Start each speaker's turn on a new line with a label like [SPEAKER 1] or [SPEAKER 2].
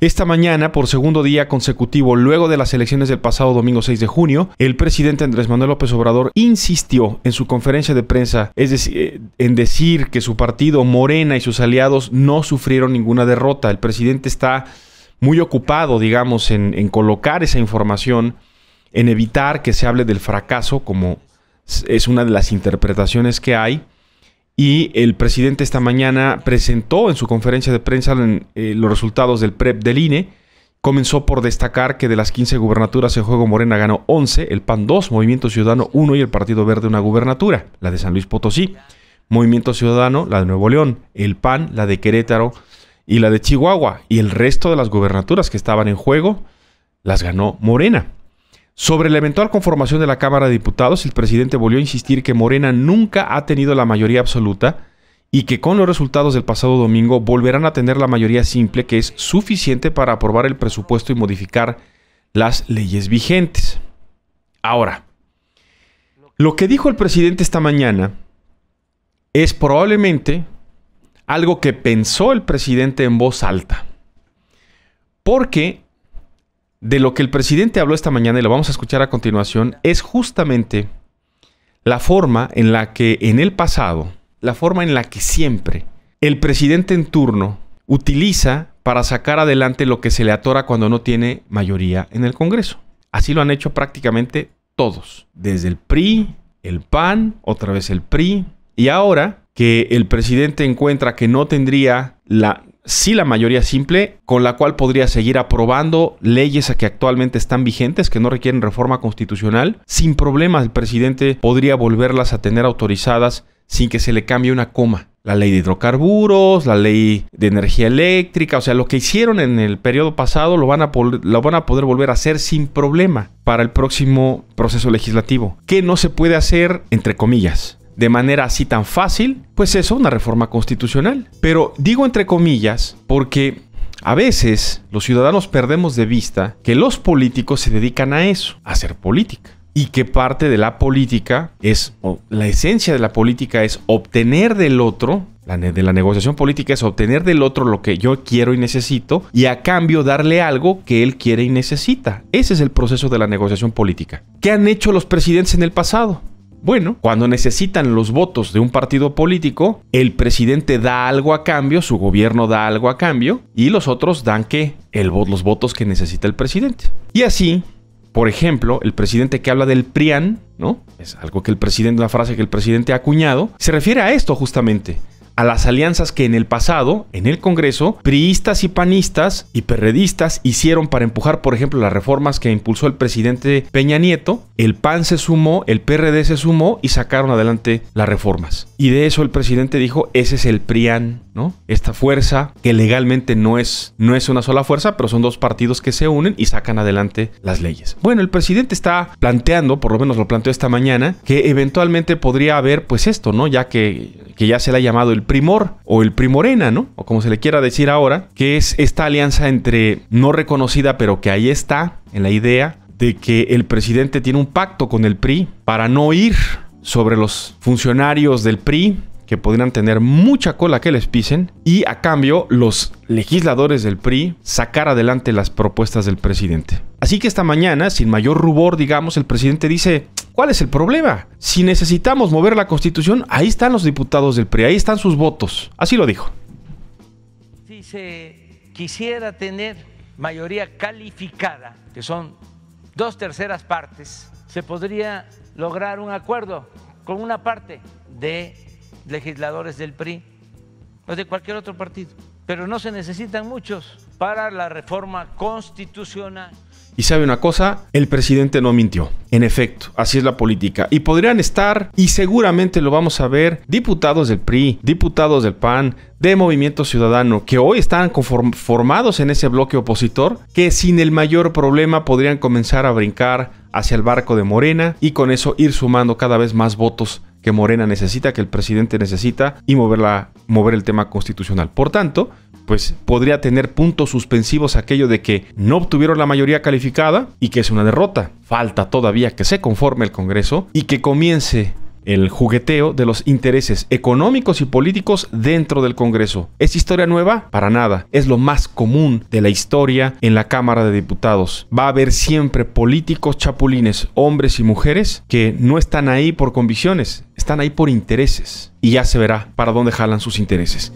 [SPEAKER 1] Esta mañana, por segundo día consecutivo luego de las elecciones del pasado domingo 6 de junio, el presidente Andrés Manuel López Obrador insistió en su conferencia de prensa, es decir, en decir que su partido Morena y sus aliados no sufrieron ninguna derrota. El presidente está muy ocupado, digamos, en colocar esa información, en evitar que se hable del fracaso, como es una de las interpretaciones que hay. Y el presidente esta mañana presentó en su conferencia de prensa los resultados del PREP del INE. Comenzó por destacar que de las 15 gubernaturas en juego, Morena ganó 11, el PAN 2, Movimiento Ciudadano 1 y el Partido Verde una gubernatura, la de San Luis Potosí. Movimiento Ciudadano, la de Nuevo León, el PAN, la de Querétaro y la de Chihuahua. Y el resto de las gubernaturas que estaban en juego las ganó Morena. Sobre la eventual conformación de la Cámara de Diputados, el presidente volvió a insistir que Morena nunca ha tenido la mayoría absoluta y que con los resultados del pasado domingo volverán a tener la mayoría simple, que es suficiente para aprobar el presupuesto y modificar las leyes vigentes. Ahora, lo que dijo el presidente esta mañana es probablemente algo que pensó el presidente en voz alta, porque de lo que el presidente habló esta mañana, y lo vamos a escuchar a continuación, es justamente la forma en la que en el pasado, la forma en la que siempre el presidente en turno utiliza para sacar adelante lo que se le atora cuando no tiene mayoría en el Congreso. Así lo han hecho prácticamente todos, desde el PRI, el PAN, otra vez el PRI, y ahora que el presidente encuentra que no tendría la mayoría simple, con la cual podría seguir aprobando leyes que actualmente están vigentes, que no requieren reforma constitucional. Sin problemas, el presidente podría volverlas a tener autorizadas sin que se le cambie una coma. La ley de hidrocarburos, la ley de energía eléctrica, o sea, lo que hicieron en el periodo pasado lo van a poder volver a hacer sin problema para el próximo proceso legislativo. ¿Qué no se puede hacer? Entre comillas, de manera así tan fácil, pues eso, una reforma constitucional. Pero digo entre comillas porque a veces los ciudadanos perdemos de vista que los políticos se dedican a eso, a hacer política. Y que parte de la política o la esencia de la política es obtener del otro, de la negociación política es obtener del otro lo que yo quiero y necesito, y a cambio darle algo que él quiere y necesita. Ese es el proceso de la negociación política. ¿Qué han hecho los presidentes en el pasado? Bueno, cuando necesitan los votos de un partido político, el presidente da algo a cambio, su gobierno da algo a cambio, y los otros dan ¿qué? Los votos que necesita el presidente. Y así, por ejemplo, el presidente que habla del PRIAN, ¿no? Es algo que una frase que el presidente ha acuñado, se refiere a esto justamente, a las alianzas que en el pasado, en el Congreso, priistas y panistas y perredistas hicieron para empujar, por ejemplo, las reformas que impulsó el presidente Peña Nieto. El PAN se sumó, el PRD se sumó y sacaron adelante las reformas. Y de eso el presidente dijo, ese es el PRIAN, ¿no? Esta fuerza que legalmente no es una sola fuerza, pero son dos partidos que se unen y sacan adelante las leyes. Bueno, el presidente está planteando, por lo menos lo planteó esta mañana, que eventualmente podría haber, pues esto, ¿no? Ya que ya se le ha llamado el Primor o el Primorena, ¿no? O como se le quiera decir ahora, que es esta alianza entre no reconocida, pero que ahí está en la idea de que el presidente tiene un pacto con el PRI para no ir sobre los funcionarios del PRI, que podrían tener mucha cola que les pisen, y a cambio los legisladores del PRI sacar adelante las propuestas del presidente. Así que esta mañana, sin mayor rubor, digamos, el presidente dice, ¿cuál es el problema? Si necesitamos mover la Constitución, ahí están los diputados del PRI, ahí están sus votos. Así lo dijo.
[SPEAKER 2] Si se quisiera tener mayoría calificada, que son 2/3 partes, se podría lograr un acuerdo con una parte de legisladores del PRI o de cualquier otro partido, pero no se necesitan muchos para la reforma constitucional.
[SPEAKER 1] Y sabe una cosa, el presidente no mintió. En efecto, así es la política. Y podrían estar, y seguramente lo vamos a ver, diputados del PRI, diputados del PAN, de Movimiento Ciudadano, que hoy están formados en ese bloque opositor, que sin el mayor problema podrían comenzar a brincar hacia el barco de Morena y con eso ir sumando cada vez más votos que Morena necesita, que el presidente necesita, y mover el tema constitucional. Por tanto, pues podría tener puntos suspensivos aquello de que no obtuvieron la mayoría calificada y que es una derrota. Falta todavía que se conforme el Congreso y que comience el jugueteo de los intereses económicos y políticos dentro del Congreso. ¿Es historia nueva? Para nada. Es lo más común de la historia en la Cámara de Diputados. Va a haber siempre políticos chapulines, hombres y mujeres, que no están ahí por convicciones, están ahí por intereses. Y ya se verá para dónde jalan sus intereses.